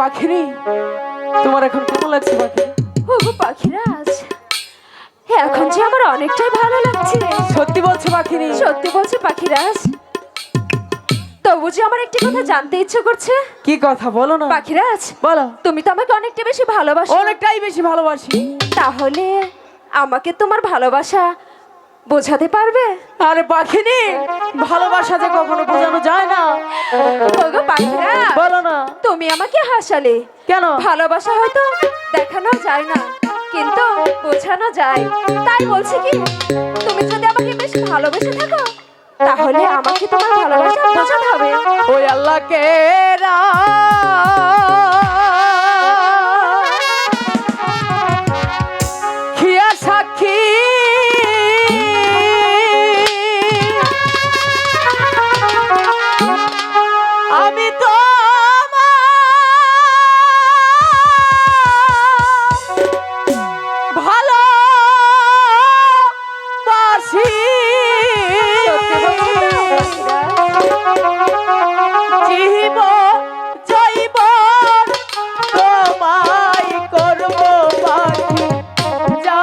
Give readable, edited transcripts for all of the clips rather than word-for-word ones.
পাখিরি, তোমার এখন কেমন লাগছে পাখিরি? ওগো পাখিরাজ, এখন যে আমার অনেকটাই ভালো লাগছে। সত্যি বলছো পাখিরি? সত্যি বলছি পাখিরাজ। তবু যে আমার একটি কথা জানতে ইচ্ছে করছে। কি কথা বলো না? পাখিরাজ বলো। তুমি তো আমাকে অনেকটা বেশি ভালোবাসো। অনেকটাই বেশি ভালোবাসি। তাহলে আমাকে তোমার ভালোবাসা বোঝাতে পারবে? আরে পাখিনি, ভালোবাসা যে কখনো বোঝানো যায় না। ওগো পাখিরাজ, বলো না। তুমি আমাকে হাসালে। কেন? ভালোবাসা হয়তো দেখানো যায় না, কিন্তু বোঝানো যায়। তাই বলছি কি, তুমি যদি আমাকে বেশ ভালোবেসে থাকো, তাহলে আমাকে তোমার ভালোবাসা বোঝাতে হবে। ওই আল্লাহকে খিয়া সাক্ষী, আমি তো ভালোবাসি। জীব জৈব তোমায় করব পাখি যা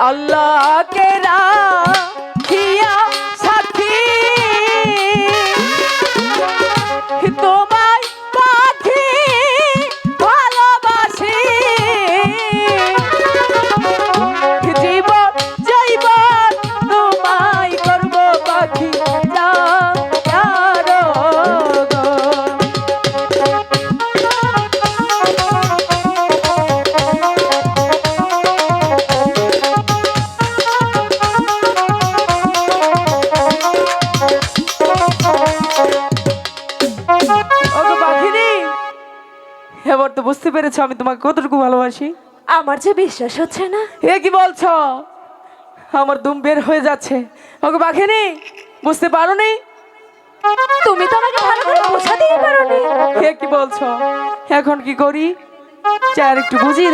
আল্লাহকে রাখিয়া সাক্ষী তোমায় পাখি ভালোবাসি জীবন জৈবন তোমায় করব পাখি যারো গো। ওগো পাখিনি, এবার তো বুঝতে পেরেছো আমি তোমাকে কতটুকু ভালোবাসি। আমার যে বিশ্বাস হচ্ছে না। এ কি বলছো? আমার দুম বের হয়ে যাচ্ছে। ওগো পাখিনি, বুঝতে পারোনি? তুমি তো আমাকে ভালো করে বোঝাতেই পারোনি। এ কি বলছো? এখন কি করি? চার একটু বুঝিয়ে